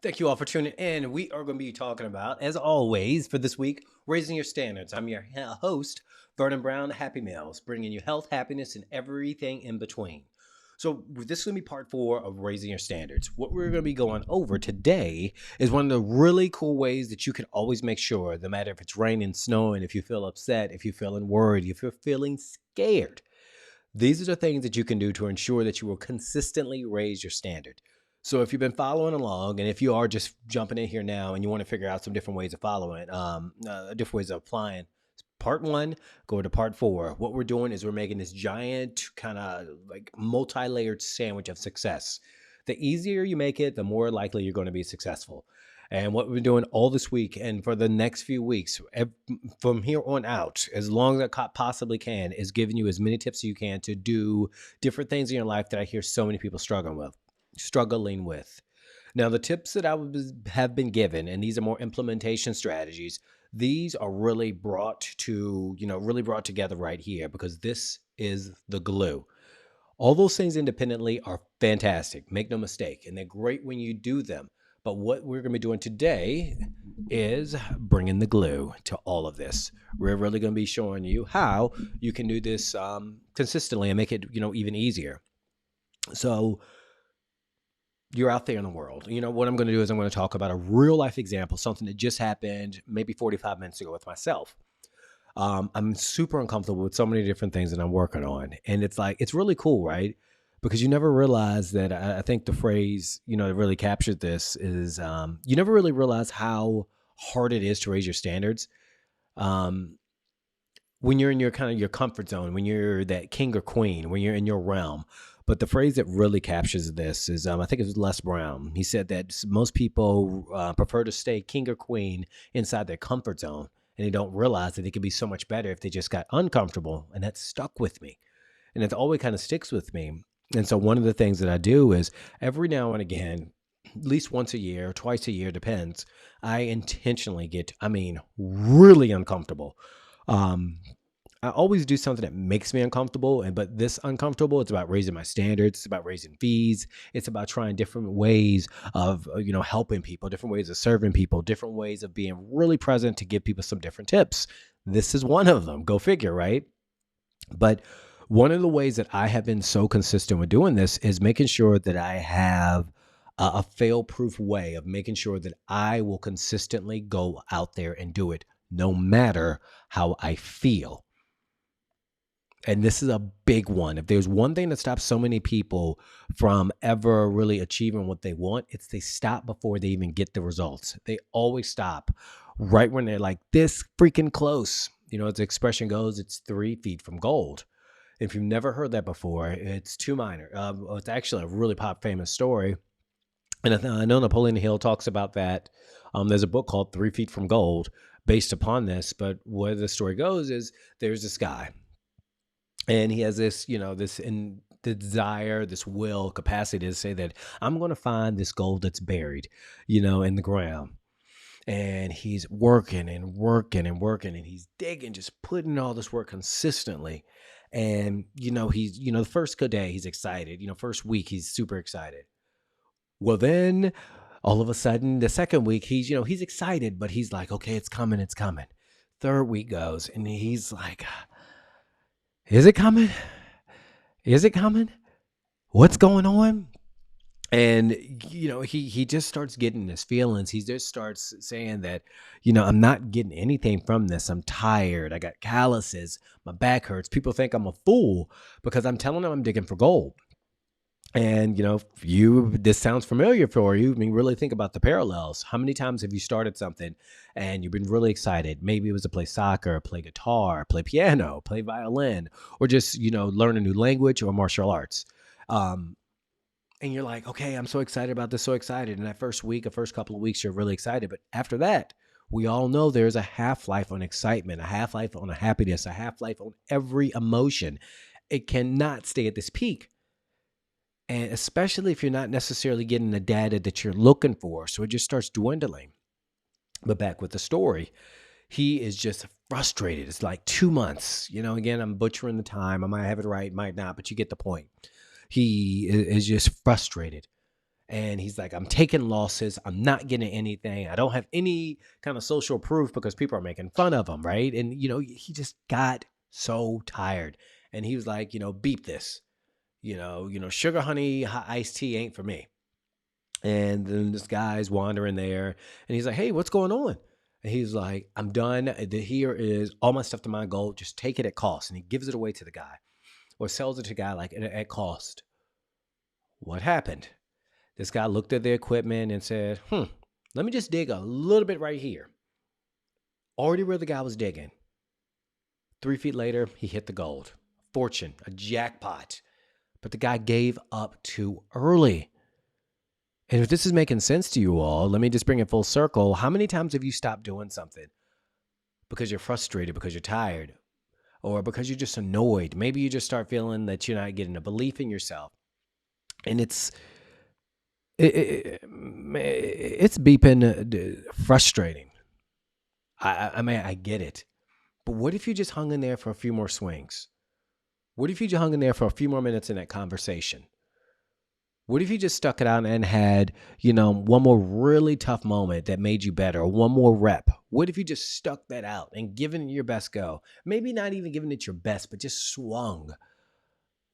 Thank you all for tuning in. We are going to be talking about, as always, for this week, raising your standards. I'm your host, Vernon Brown, Happy Meals, bringing you health, happiness, and everything in between. So this is going to be part 4 of raising your standards. What we're going to be going over today is one of the really cool ways that you can always make sure, no matter if it's raining, snowing, if you feel upset, if you're feeling worried, if you're feeling scared, these are the things that you can do to ensure that you will consistently raise your standard. So if you've been following along, and if you are just jumping in here now and you want to figure out some different ways of following, different ways of applying, part 1, go to part 4. What we're doing is we're making this giant kind of like multi-layered sandwich of success. The easier you make it, the more likely you're going to be successful. And what we're doing all this week and for the next few weeks, from here on out, as long as I possibly can, is giving you as many tips as you can to do different things in your life that I hear so many people struggling with. Now, the tips that have been given, and these are more implementation strategies, these are really brought together right here, because this is the glue. All those things independently are fantastic, make no mistake, and they're great when you do them. But what we're going to be doing today is bringing the glue to all of this. We're really going to be showing you how you can do this consistently and make it, even easier. So you're out there in the world. What I'm going to do is I'm going to talk about a real life example, something that just happened maybe 45 minutes ago with myself. I'm super uncomfortable with so many different things that I'm working on. And it's really cool, right? Because you never realize that. I think the phrase, that really captured this is you never really realize how hard it is to raise your standards. When you're in your kind of your comfort zone, when you're that king or queen, when you're in your realm. But the phrase that really captures this is, I think it was Les Brown. He said that most people prefer to stay king or queen inside their comfort zone, and they don't realize that it could be so much better if they just got uncomfortable. And that stuck with me, and it always kind of sticks with me. And so one of the things that I do is every now and again, at least once a year, twice a year, depends, I intentionally get, really uncomfortable. I always do something that makes me uncomfortable, but this uncomfortable, it's about raising my standards. It's about raising fees. It's about trying different ways of, helping people, different ways of serving people, different ways of being really present to give people some different tips. This is one of them. Go figure, right? But one of the ways that I have been so consistent with doing this is making sure that I have a fail-proof way of making sure that I will consistently go out there and do it no matter how I feel. And this is a big one. If there's one thing that stops so many people from ever really achieving what they want, it's they stop before they even get the results. They always stop right when they're like this freaking close. As the expression goes, it's 3 feet from gold. If you've never heard that before, it's too minor. It's actually a really famous story. And I know Napoleon Hill talks about that. There's a book called 3 Feet from Gold based upon this. But where the story goes is there's this guy. And he has this, the desire, this will, capacity to say that I'm going to find this gold that's buried, in the ground. And he's working and working and working, and he's digging, just putting all this work consistently. And, he's, the first good day, he's excited. First week, he's super excited. Well, then all of a sudden, the second week, he's excited, but he's like, okay, it's coming, it's coming. Third week goes, and he's like, is it coming? Is it coming? What's going on? And, he just starts getting his feelings. He just starts saying that, I'm not getting anything from this. I'm tired. I got calluses. My back hurts. People think I'm a fool because I'm telling them I'm digging for gold. And, this sounds familiar for you. Really think about the parallels. How many times have you started something and you've been really excited? Maybe it was to play soccer, play guitar, play piano, play violin, or just, learn a new language or martial arts. And you're like, okay, I'm so excited about this, so excited. And that first week, the first couple of weeks, you're really excited. But after that, we all know there's a half-life on excitement, a half-life on happiness, a half-life on every emotion. It cannot stay at this peak. And especially if you're not necessarily getting the data that you're looking for. So it just starts dwindling. But back with the story, he is just frustrated. It's like 2 months. Again, I'm butchering the time. I might have it right, might not, but you get the point. He is just frustrated. And he's like, I'm taking losses. I'm not getting anything. I don't have any kind of social proof because people are making fun of him, right? And, he just got so tired. And he was like, beep this. Sugar honey iced tea ain't for me. And then this guy's wandering there and he's like, hey, what's going on? And he's like, I'm done. Here is all my stuff to my goal. Just take it at cost. And he gives it away to the guy or sells it to the guy like at cost. What happened? This guy looked at the equipment and said, let me just dig a little bit right here. Already where the guy was digging. 3 feet later, he hit the gold. Fortune, a jackpot. But the guy gave up too early. And if this is making sense to you all, let me just bring it full circle. How many times have you stopped doing something because you're frustrated, because you're tired, or because you're just annoyed? Maybe you just start feeling that you're not getting a belief in yourself. And it's beeping frustrating. I mean, I get it. But what if you just hung in there for a few more swings? What if you just hung in there for a few more minutes in that conversation? What if you just stuck it out and had, one more really tough moment that made you better, or one more rep? What if you just stuck that out and given it your best go? Maybe not even giving it your best, but just swung.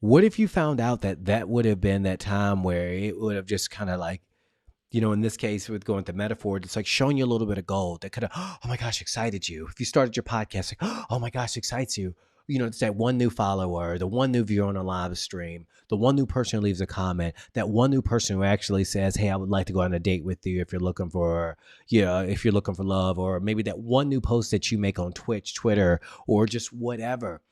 What if you found out that would have been that time where it would have just kind of like, in this case, with going to metaphor, it's like showing you a little bit of gold that could have, oh my gosh, excited you. If you started your podcast, like, oh my gosh, excites you. It's that one new follower, the one new viewer on a live stream, the one new person who leaves a comment, that one new person who actually says, hey, I would like to go on a date with you if you're looking for, love, or maybe that one new post that you make on Twitch, Twitter, or just whatever.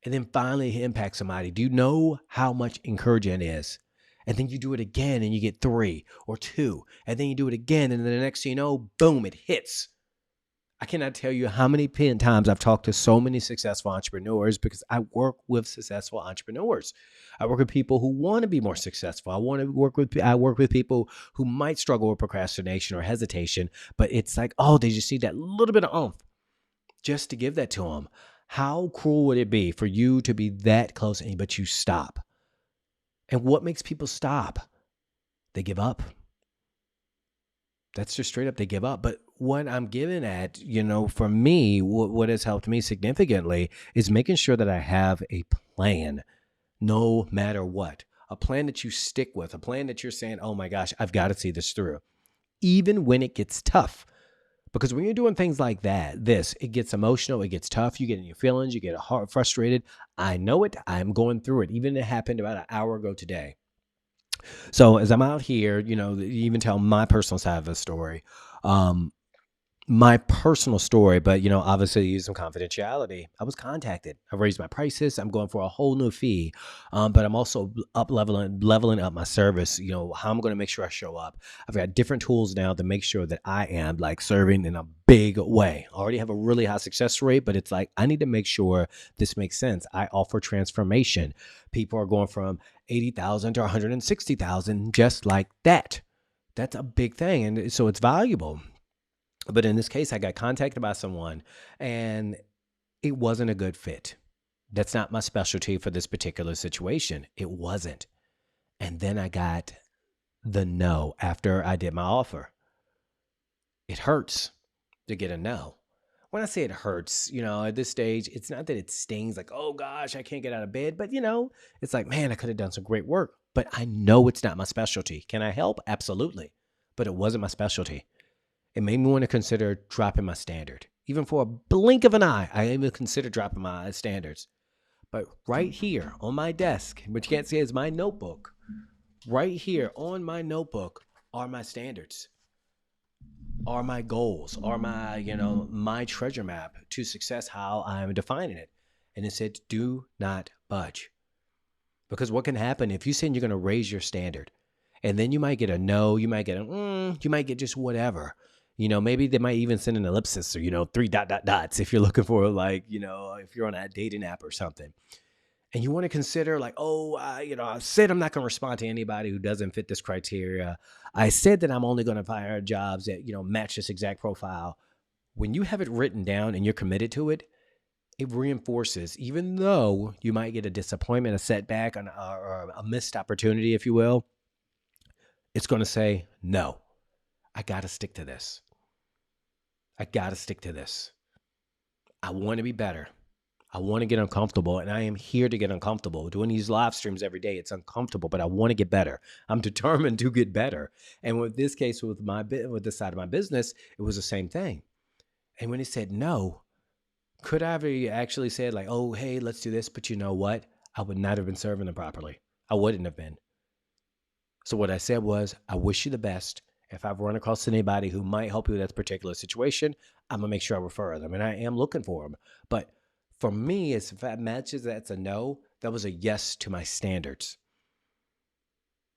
And then finally impact somebody. Do you know how much encouragement is? And then you do it again and you get 3 or 2. And then you do it again. And then the next thing you know, boom, it hits. I cannot tell you how many times I've talked to so many successful entrepreneurs because I work with successful entrepreneurs. I work with people who want to be more successful. I work with people who might struggle with procrastination or hesitation, but it's like, oh, they just need that little bit of oomph just to give that to them. How cruel would it be for you to be that close, but you stop? And what makes people stop? They give up. That's just straight up, they give up. But what I'm getting at, for me, what has helped me significantly is making sure that I have a plan, no matter what. A plan that you stick with, a plan that you're saying, oh my gosh, I've got to see this through, even when it gets tough. Because when you're doing things like that, it gets emotional, it gets tough, you get in your feelings, you get frustrated. I know it. I'm going through it. Even it happened about an hour ago today. So as I'm out here, even tell my personal side of the story, but obviously use some confidentiality. I was contacted. I raised my prices. I'm going for a whole new fee, but I'm also leveling up my service. How I'm going to make sure I show up. I've got different tools now to make sure that I am like serving in a big way. I already have a really high success rate, but it's like I need to make sure this makes sense. I offer transformation. People are going from 80,000 to 160,000 just like that. That's a big thing, and so it's valuable. But in this case, I got contacted by someone and it wasn't a good fit. That's not my specialty for this particular situation. It wasn't. And then I got the no after I did my offer. It hurts to get a no. When I say it hurts, at this stage, it's not that it stings like, oh gosh, I can't get out of bed. But, it's like, man, I could have done some great work. But I know it's not my specialty. Can I help? Absolutely. But it wasn't my specialty. It made me want to consider dropping my standard. Even for a blink of an eye, I even consider dropping my standards. But right here on my desk, what you can't see is my notebook. Right here on my notebook are my standards, are my goals, are my, my treasure map to success, how I'm defining it. And it said, do not budge. Because what can happen if you say you're going to raise your standard and then you might get a no, you might get you might get just whatever. Maybe they might even send an ellipsis or, 3 dots if you're looking for like, if you're on a dating app or something. And you want to consider like, I said I'm not going to respond to anybody who doesn't fit this criteria. I said that I'm only going to hire jobs that, match this exact profile. When you have it written down and you're committed to it, it reinforces, even though you might get a disappointment, a setback, or a missed opportunity, if you will, It's going to say, no, I got to stick to this. I got to stick to this. I want to be better. I want to get uncomfortable, and I am here to get uncomfortable. Doing these live streams every day, it's uncomfortable, but I want to get better. I'm determined to get better. And with this case, with this side of my business, it was the same thing. And when he said no, could I have actually said like, oh, hey, let's do this? But you know what? I would not have been serving them properly. I wouldn't have been. So what I said was, I wish you the best. If I've run across anybody who might help you with that particular situation, I'm going to make sure I refer them. And I am looking for them. But for me, if that matches, that's a no. That was a yes to my standards.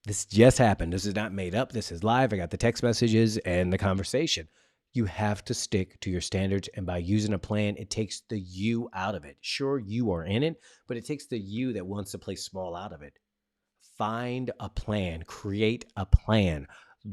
This just happened. This is not made up. This is live. I got the text messages and the conversation. You have to stick to your standards. And by using a plan, it takes the you out of it. Sure, you are in it, but it takes the you that wants to play small out of it. Find a plan. Create a plan.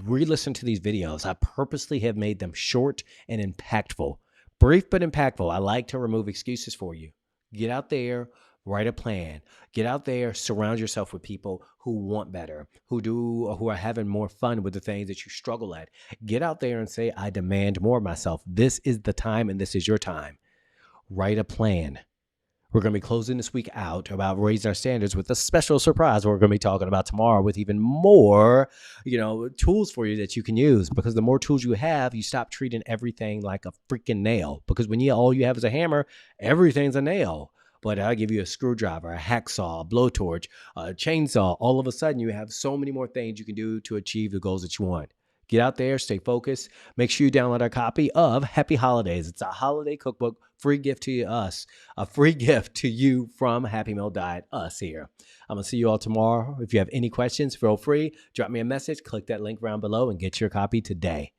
Re-listen to these videos. I purposely have made them short and impactful. Brief but impactful. I like to remove excuses for you. Get out there, write a plan. Get out there, surround yourself with people who want better, who are having more fun with the things that you struggle at. Get out there and say, I demand more of myself. This is the time and this is your time. Write a plan. We're going to be closing this week out about raising our standards with a special surprise we're going to be talking about tomorrow with even more, tools for you that you can use. Because the more tools you have, you stop treating everything like a freaking nail. Because when all you have is a hammer, everything's a nail. But I'll give you a screwdriver, a hacksaw, a blowtorch, a chainsaw. All of a sudden, you have so many more things you can do to achieve the goals that you want. Get out there, stay focused. Make sure you download our copy of Happy Holidays. It's a holiday cookbook, free gift to us, a free gift to you from HappyMealDiet, us here. I'm going to see you all tomorrow. If you have any questions, feel free. Drop me a message, click that link down below, and get your copy today.